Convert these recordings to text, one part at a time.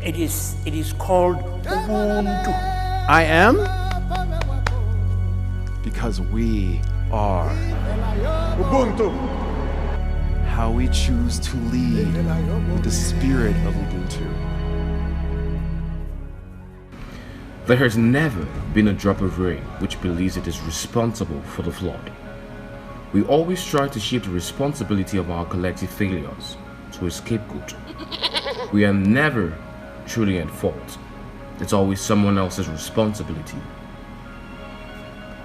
It is called Ubuntu. I am because we are. Ubuntu. How we choose to lead with the spirit of Ubuntu. There has never been a drop of rain which believes it is responsible for the flood. We always try to shift the responsibility of our collective failures to a scapegoat. We are never truly at fault. It's always someone else's responsibility.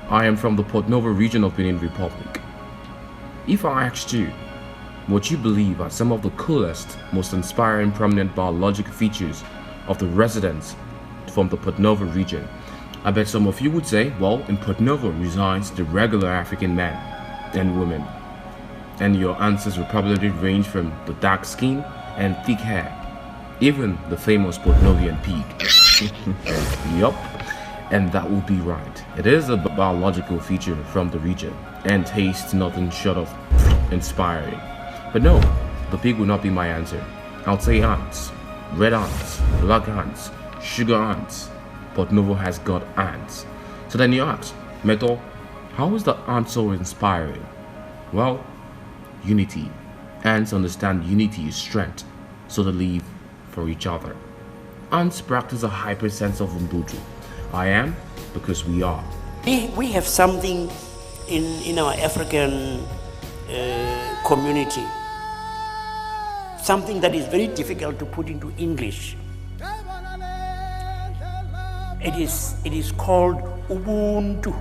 I am from the Port Novo region of Benin Republic. If I asked you what you believe are some of the coolest, most inspiring, prominent biological features of the residents from the Port Novo region, I bet some of you would say, well, in Port Novo resides the regular African man and woman. And your answers would probably range from the dark skin and thick hair, even the famous Port Novian pig. Yup, and that would be right. It is a biological feature from the region and tastes nothing short of inspiring. But no, the pig will not be my answer. I'll say ants, red ants, black ants, sugar ants. Port Novo has got ants. So then you ask, Meto, how is the ant so inspiring? Well, unity. Ants understand unity is strength, so they live for each other. Ants practice a hyper sense of Ubuntu. I am because we are. We have something in our African community, something that is very difficult to put into English. It is called Ubuntu.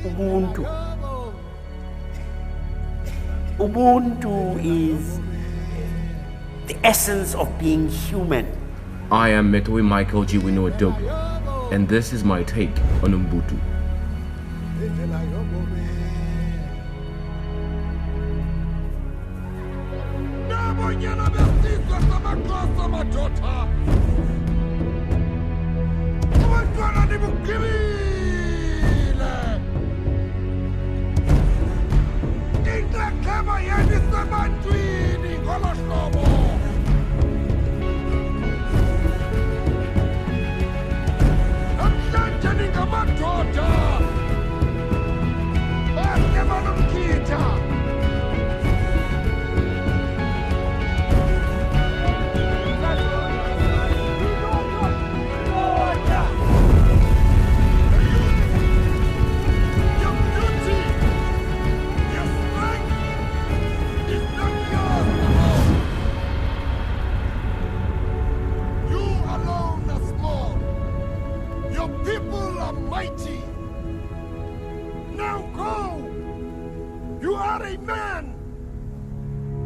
Ubuntu. Ubuntu is the essence of being human. I am Metoe Michael Jiwino Adoglo, and this is my take on Ubuntu. People are mighty. Now go. You are a man.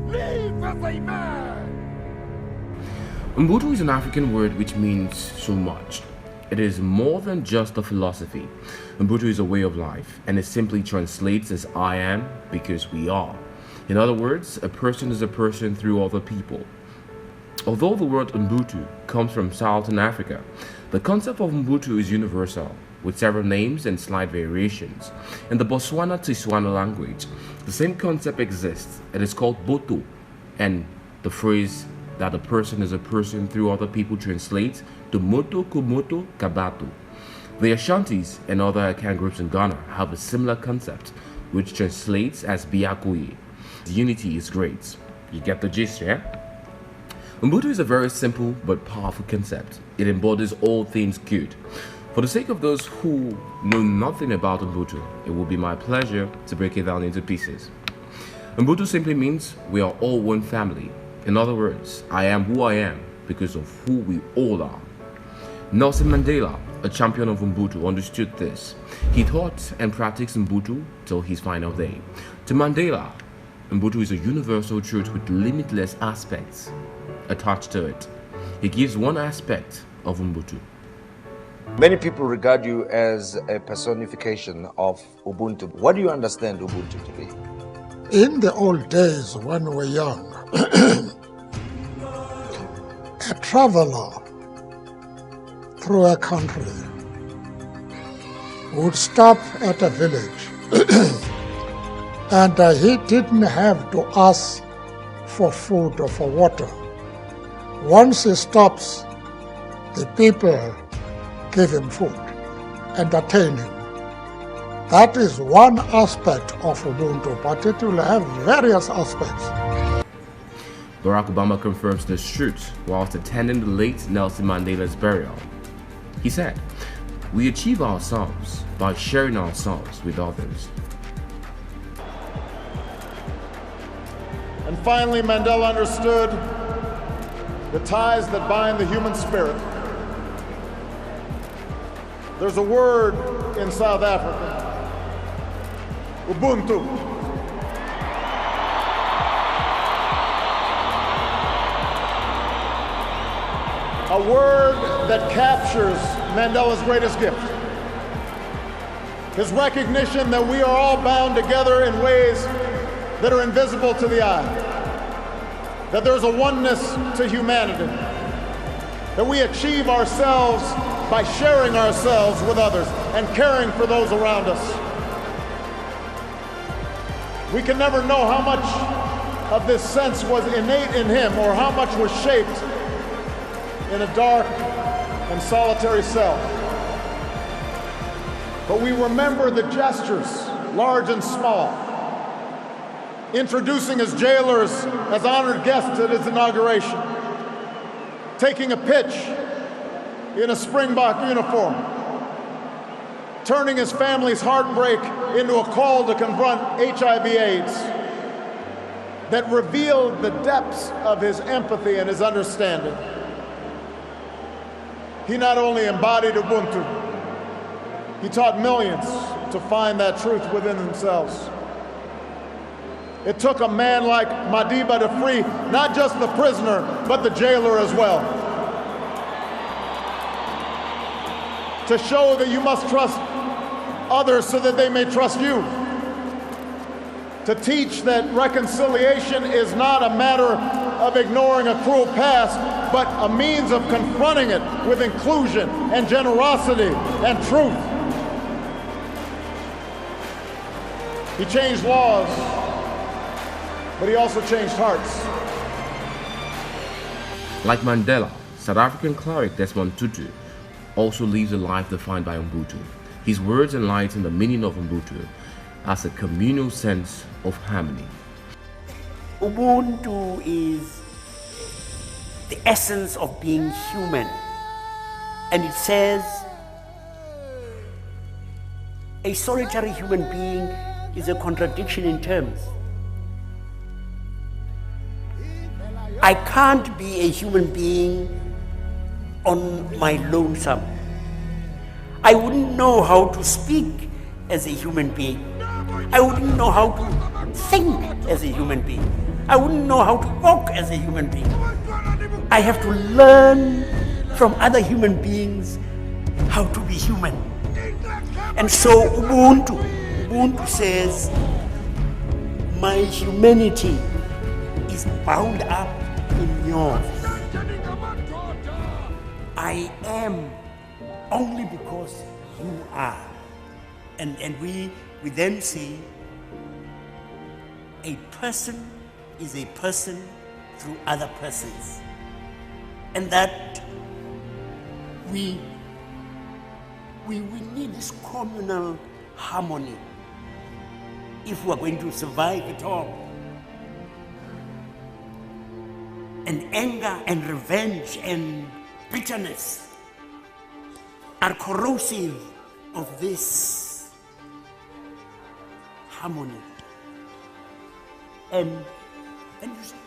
Live as a man. Ubuntu is an African word which means so much. It is more than just a philosophy. Ubuntu is a way of life, and it simply translates as I am because we are. In other words, a person is a person through other people. Although the word Ubuntu comes from Southern Africa, the concept of Ubuntu is universal, with several names and slight variations. In the Botswana-Tswana language, the same concept exists. It is called Boto, and the phrase that a person is a person through other people translates to Moto Kumoto Kabato. The Ashantis and other Akan groups in Ghana have a similar concept, which translates as Biakoye. Unity is great. You get the gist, yeah? Ubuntu is a very simple but powerful concept. It embodies all things good. For the sake of those who know nothing about Ubuntu, it will be my pleasure to break it down into pieces. Ubuntu simply means we are all one family. In other words, I am who I am because of who we all are. Nelson Mandela, a champion of Ubuntu, understood this. He taught and practiced Ubuntu till his final day. To Mandela, Ubuntu is a universal truth with limitless aspects attached to it. He gives one aspect of Ubuntu. Many people regard you as a personification of Ubuntu. What do you understand Ubuntu to be? In the old days when we were young, a traveler through a country would stop at a village and he didn't have to ask for food or for water. Once he stops, the people give him food, entertain him. That is one aspect of Ubuntu, but it will have various aspects. Barack Obama confirms this truth whilst attending the late Nelson Mandela's burial. He said, "We achieve ourselves by sharing ourselves with others." And finally, Mandela understood the ties that bind the human spirit. There's a word in South Africa, Ubuntu. A word that captures Mandela's greatest gift. His recognition that we are all bound together in ways that are invisible to the eye. That there's a oneness to humanity. That we achieve ourselves by sharing ourselves with others and caring for those around us. We can never know how much of this sense was innate in him or how much was shaped in a dark and solitary cell. But we remember the gestures, large and small, introducing his jailers as honored guests at his inauguration, taking a pitch in a Springbok uniform, turning his family's heartbreak into a call to confront HIV/AIDS that revealed the depths of his empathy and his understanding. He not only embodied Ubuntu, he taught millions to find that truth within themselves. It took a man like Madiba to free not just the prisoner, but the jailer as well. To show that you must trust others so that they may trust you. To teach that reconciliation is not a matter of ignoring a cruel past, but a means of confronting it with inclusion and generosity and truth. He changed laws, but he also changed hearts. Like Mandela, South African cleric Desmond Tutu also lives a life defined by Ubuntu. His words enlighten the meaning of Ubuntu as a communal sense of harmony. Ubuntu is the essence of being human. And it says a solitary human being is a contradiction in terms. I can't be a human being on my lonesome. I wouldn't know how to speak as a human being. I wouldn't know how to think as a human being. I wouldn't know how to walk as a human being. I have to learn from other human beings how to be human. And so Ubuntu says, my humanity is bound up in yours. I am only because you are. And we then say, a person is a person through other persons. And that we need this communal harmony if we are going to survive at all. And anger and revenge and bitterness are corrosive of this harmony. And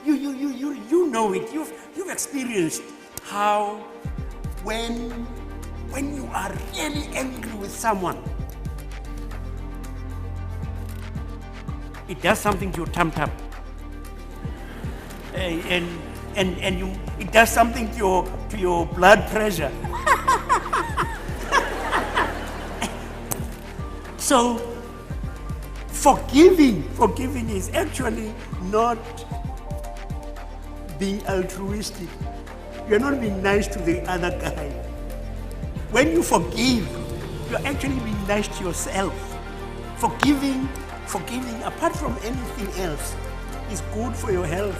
you know it. You've experienced how when you are really angry with someone, it does something to your tum-tum. It does something to your blood pressure. So forgiving is actually not being altruistic. You're not being nice to the other guy. When you forgive, you're actually being nice to yourself. Forgiving, apart from anything else, is good for your health.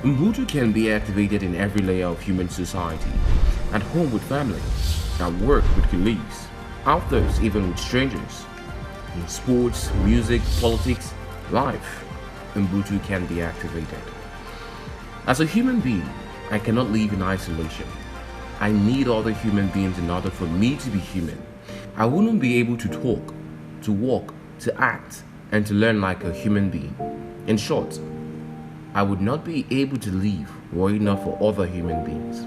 Ubuntu can be activated in every layer of human society, at home with family, at work with colleagues, outdoors even with strangers, in sports, music, politics, life. Ubuntu can be activated. As a human being, I cannot live in isolation. I need other human beings in order for me to be human. I wouldn't be able to talk, to walk, to act, and to learn like a human being. In short, I would not be able to live were it not for other human beings.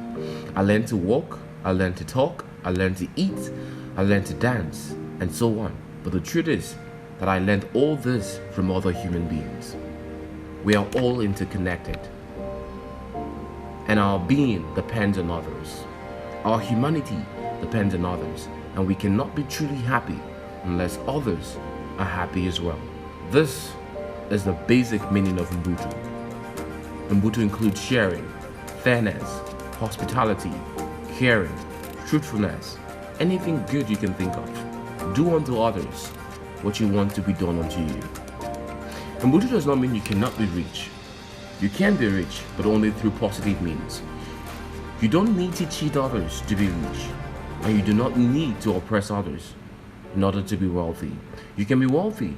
I learned to walk, I learned to talk, I learned to eat, I learned to dance, and so on. But the truth is that I learned all this from other human beings. We are all interconnected, and our being depends on others. Our humanity depends on others, and we cannot be truly happy unless others are happy as well. This is the basic meaning of Ubuntu. Ubuntu includes sharing, fairness, hospitality, caring, truthfulness, anything good you can think of. Do unto others what you want to be done unto you. Ubuntu does not mean you cannot be rich. You can be rich, but only through positive means. You don't need to cheat others to be rich, and you do not need to oppress others in order to be wealthy. You can be wealthy,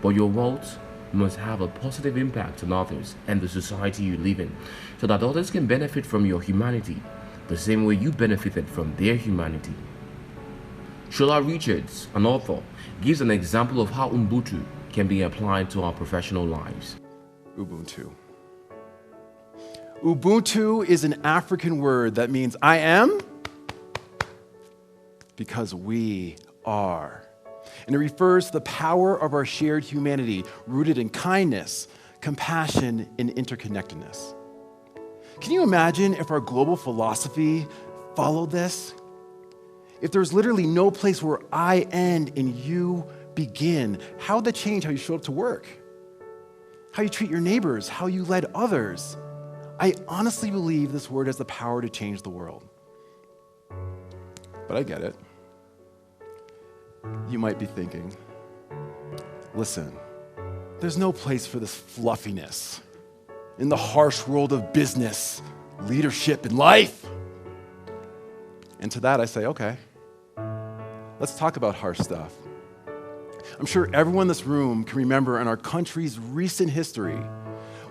but your wealth must have a positive impact on others and the society you live in, so that others can benefit from your humanity the same way you benefited from their humanity. Shola Richards, an author, gives an example of how Ubuntu can be applied to our professional lives. Ubuntu. Ubuntu is an African word that means I am because we are. And it refers to the power of our shared humanity rooted in kindness, compassion, and interconnectedness. Can you imagine if our global philosophy followed this? If there's literally no place where I end and you begin, how would that change how you show up to work? How you treat your neighbors, how you led others? I honestly believe this word has the power to change the world. But I get it. You might be thinking, listen, there's no place for this fluffiness in the harsh world of business, leadership, and life. And to that I say, okay, let's talk about harsh stuff. I'm sure everyone in this room can remember in our country's recent history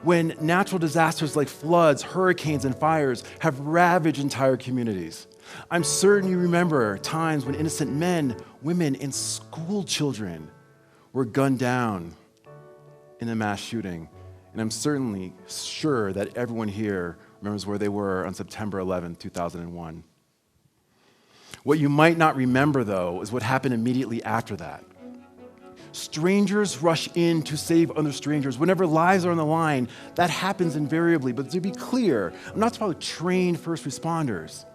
when natural disasters like floods, hurricanes, and fires have ravaged entire communities. I'm certain you remember times when innocent men, women, and school children were gunned down in a mass shooting. And I'm certainly sure that everyone here remembers where they were on September 11, 2001. What you might not remember, though, is what happened immediately after that. Strangers rush in to save other strangers. Whenever lives are on the line, that happens invariably. But to be clear, I'm not talking about trained first responders.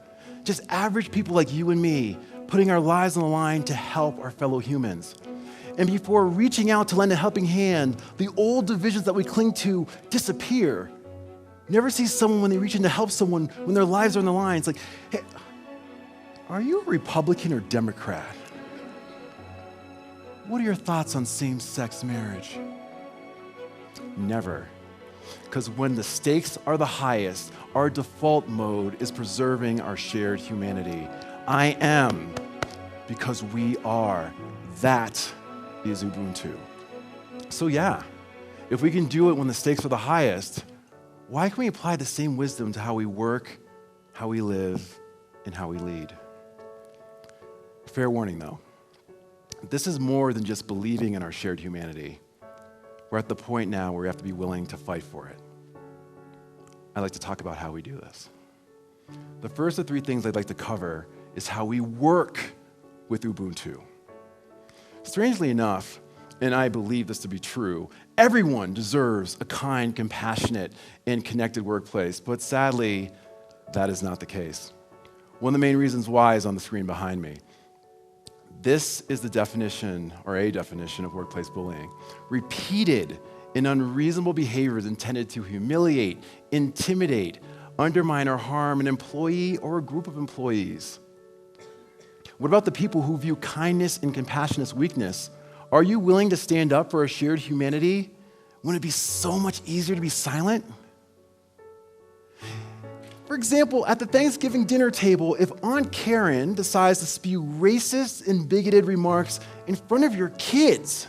Just average people like you and me, putting our lives on the line to help our fellow humans. And before reaching out to lend a helping hand, the old divisions that we cling to disappear. Never see someone when they reach in to help someone when their lives are on the line. It's like, hey, are you a Republican or Democrat? What are your thoughts on same-sex marriage? Never. Because when the stakes are the highest, our default mode is preserving our shared humanity. I am because we are. That is Ubuntu. So yeah, if we can do it when the stakes are the highest, why can we apply the same wisdom to how we work, how we live, and how we lead? Fair warning though, this is more than just believing in our shared humanity. We're at the point now where we have to be willing to fight for it. I'd like to talk about how we do this. The first of three things I'd like to cover is how we work with Ubuntu. Strangely enough, and I believe this to be true, everyone deserves a kind, compassionate, and connected workplace, but sadly, that is not the case. One of the main reasons why is on the screen behind me. This is the definition, or a definition, of workplace bullying. Repeated and unreasonable behaviors intended to humiliate, intimidate, undermine, or harm an employee or a group of employees. What about the people who view kindness and compassion as weakness? Are you willing to stand up for a shared humanity? Wouldn't it be so much easier to be silent? For example, at the Thanksgiving dinner table, if Aunt Karen decides to spew racist and bigoted remarks in front of your kids,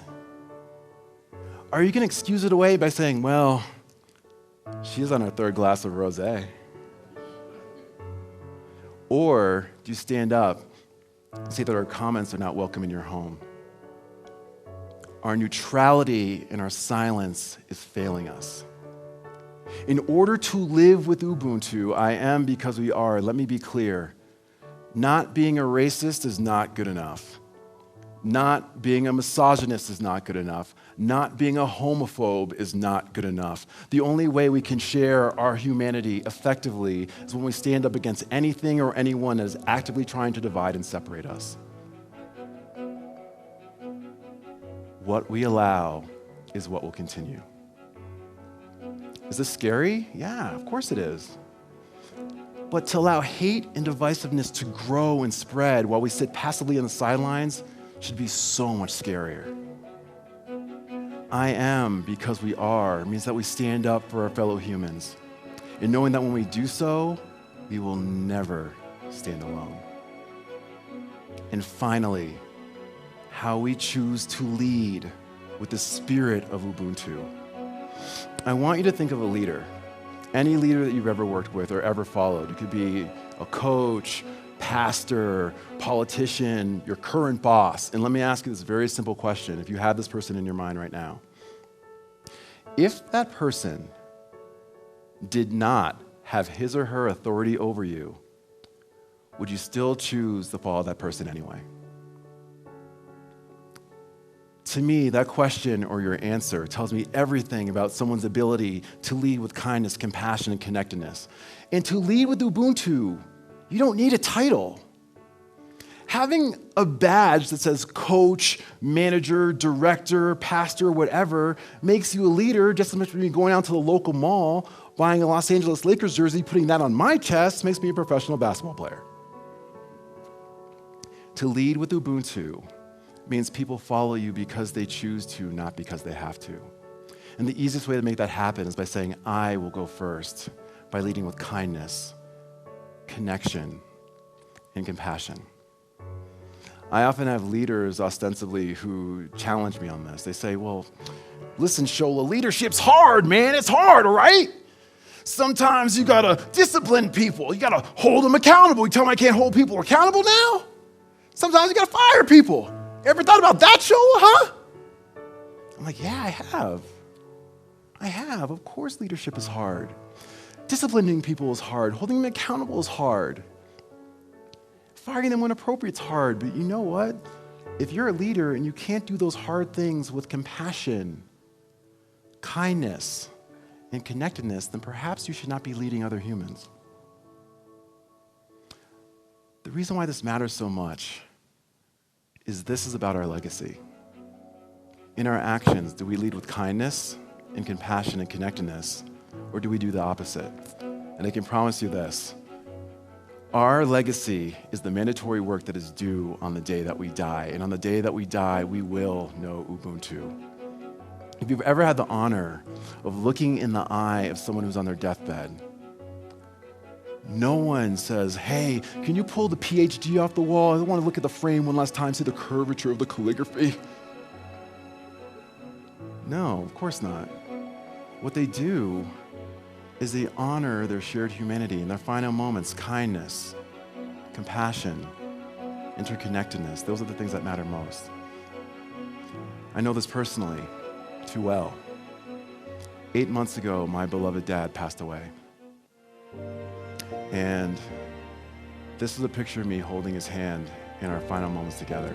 are you going to excuse it away by saying, well, she's on her third glass of rosé? Or do you stand up and say that our comments are not welcome in your home? Our neutrality and our silence is failing us. In order to live with Ubuntu, I am because we are, let me be clear, not being a racist is not good enough. Not being a misogynist is not good enough. Not being a homophobe is not good enough. The only way we can share our humanity effectively is when we stand up against anything or anyone that is actively trying to divide and separate us. What we allow is what will continue. Is this scary? Yeah, of course it is. But to allow hate and divisiveness to grow and spread while we sit passively on the sidelines should be so much scarier. I am because we are means that we stand up for our fellow humans. And knowing that when we do so, we will never stand alone. And finally, how we choose to lead with the spirit of Ubuntu. I want you to think of a leader, any leader that you've ever worked with or ever followed. It could be a coach, pastor, politician, your current boss. And let me ask you this very simple question, if you have this person in your mind right now. If that person did not have his or her authority over you, would you still choose to follow that person anyway? To me, that question or your answer tells me everything about someone's ability to lead with kindness, compassion, and connectedness. And to lead with Ubuntu, you don't need a title. Having a badge that says coach, manager, director, pastor, whatever, makes you a leader just as much as me going out to the local mall, buying a Los Angeles Lakers jersey, putting that on my chest, makes me a professional basketball player. To lead with Ubuntu means people follow you because they choose to, not because they have to. And the easiest way to make that happen is by saying, I will go first, by leading with kindness, connection, and compassion. I often have leaders, ostensibly, who challenge me on this. They say, well, listen, Shola, leadership's hard, man. It's hard, all right? Sometimes you gotta discipline people. You gotta hold them accountable. You tell them I can't hold people accountable now? Sometimes you gotta fire people. Ever thought about that, Shola, huh? I'm like, yeah, I have. Of course leadership is hard. Disciplining people is hard. Holding them accountable is hard. Firing them when appropriate is hard. But you know what? If you're a leader and you can't do those hard things with compassion, kindness, and connectedness, then perhaps you should not be leading other humans. The reason why this matters so much is this is about our legacy. In our actions, do we lead with kindness and compassion and connectedness, or do we do the opposite? And I can promise you this, our legacy is the mandatory work that is due on the day that we die. And on the day that we die, we will know Ubuntu. If you've ever had the honor of looking in the eye of someone who's on their deathbed, no one says, hey, can you pull the PhD off the wall? I want to look at the frame one last time, see the curvature of the calligraphy. No, of course not. What they do is they honor their shared humanity in their final moments, kindness, compassion, interconnectedness. Those are the things that matter most. I know this personally too well. 8 months ago, my beloved dad passed away. And this is a picture of me holding his hand in our final moments together.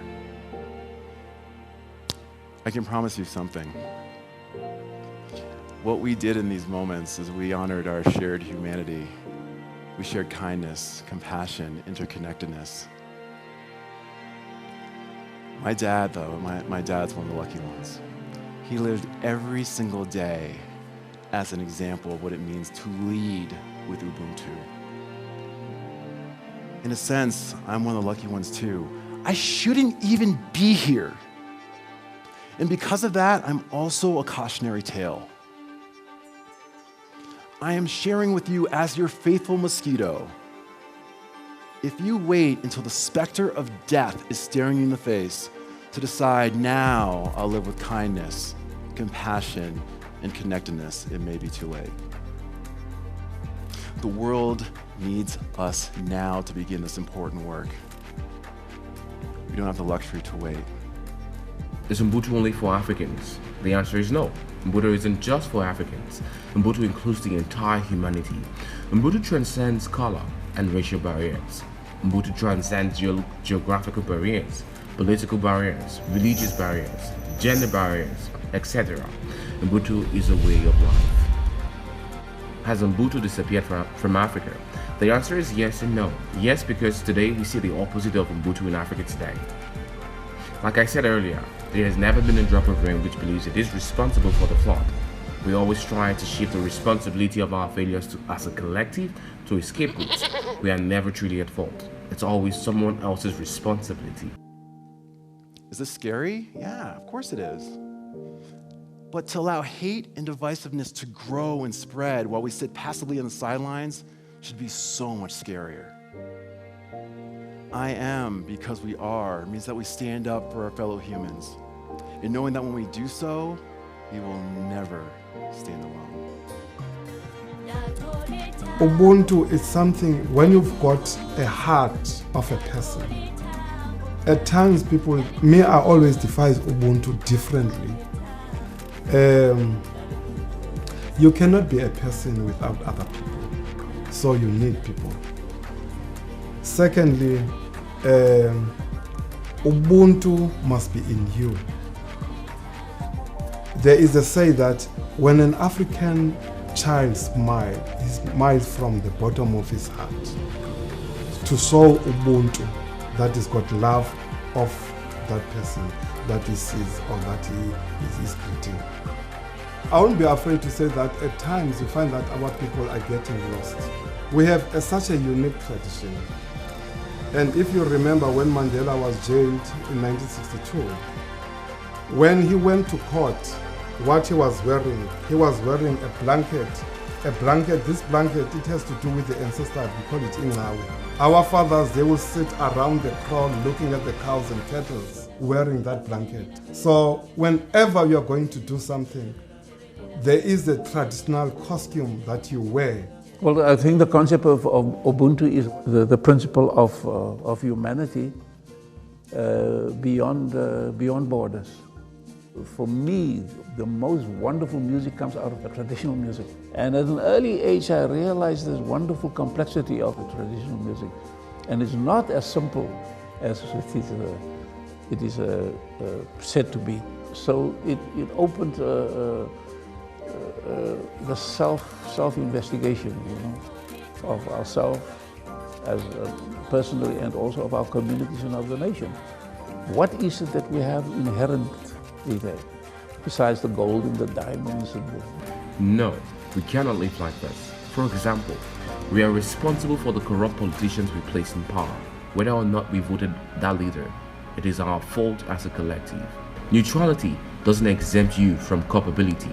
I can promise you something. What we did in these moments is we honored our shared humanity. We shared kindness, compassion, interconnectedness. My dad, though, my dad's one of the lucky ones. He lived every single day as an example of what it means to lead with Ubuntu. In a sense, I'm one of the lucky ones too. I shouldn't even be here. And because of that, I'm also a cautionary tale. I am sharing with you as your faithful mosquito. If you wait until the specter of death is staring you in the face to decide now I'll live with kindness, compassion, and connectedness, it may be too late. The world needs us now to begin this important work. We don't have the luxury to wait. Is Ubuntu only for Africans? The answer is no. Ubuntu isn't just for Africans. Ubuntu includes the entire humanity. Ubuntu transcends color and racial barriers. Ubuntu transcends geographical barriers, political barriers, religious barriers, gender barriers, etc. Ubuntu is a way of life. Has Ubuntu disappeared from Africa? The answer is yes and no. Yes, because today we see the opposite of Ubuntu in Africa today. Like I said earlier, there has never been a drop of rain which believes it is responsible for the flood. We always try to shift the responsibility of our failures as a collective to scapegoats. We are never truly at fault. It's always someone else's responsibility. Is this scary? Yeah, of course it is. But to allow hate and divisiveness to grow and spread while we sit passively on the sidelines should be so much scarier. I am because we are means that we stand up for our fellow humans. And knowing that when we do so, we will never stand alone. Ubuntu is something when you've got a heart of a person. At times people, I always define Ubuntu differently. You cannot be a person without other people, so you need people. Secondly, Ubuntu must be in you. There is a say that when an African child smiles, he smiles from the bottom of his heart. To show Ubuntu, that is got love of that person that he sees or that he is greeting. I won't be afraid to say that at times you find that our people are getting lost. We have such a unique tradition. And if you remember when Mandela was jailed in 1962, when he went to court, what he was wearing a blanket. This blanket, it has to do with the ancestors, we call it Ingawe. Our fathers, they will sit around the crowd looking at the cows and cattle, wearing that blanket. So whenever you're going to do something, there is a traditional costume that you wear. Well, I think the concept of Ubuntu is the principle of humanity beyond borders. For me, the most wonderful music comes out of the traditional music. And at an early age, I realized this wonderful complexity of the traditional music. And it's not as simple as it is said to be. So it opened the self-investigation, of ourselves as personally and also of our communities and of the nation. What is it that we have inherently there, besides the gold and the diamonds and the... No, we cannot live like this. For example, we are responsible for the corrupt politicians we place in power. Whether or not we voted that leader, it is our fault as a collective. Neutrality doesn't exempt you from culpability.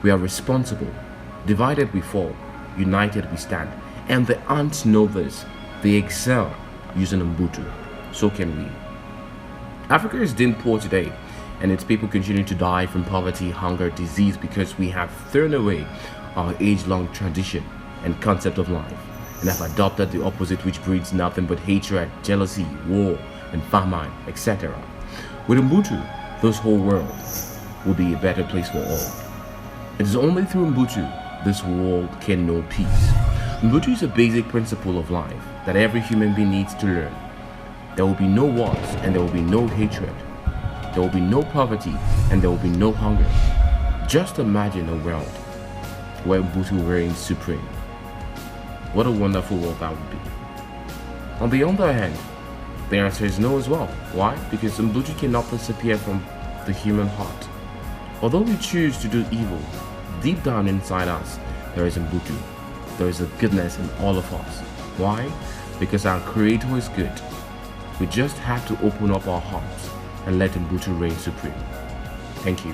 We are responsible. Divided we fall, united we stand. And the ants know this. They excel using Ubuntu. So can we. Africa is deemed poor today, and its people continue to die from poverty, hunger, disease because we have thrown away our age-long tradition and concept of life and have adopted the opposite, which breeds nothing but hatred, jealousy, war, and famine, etc. With Ubuntu, this whole world will be a better place for all. It is only through Ubuntu this world can know peace. Ubuntu is a basic principle of life that every human being needs to learn. There will be no wars and there will be no hatred. There will be no poverty and there will be no hunger. Just imagine a world where Ubuntu reigns supreme. What a wonderful world that would be. On the other hand, the answer is no as well. Why? Because Ubuntu cannot disappear from the human heart. Although we choose to do evil, deep down inside us, there is Ubuntu. There is a goodness in all of us. Why? Because our Creator is good. We just have to open up our hearts and let Ubuntu reign supreme. Thank you.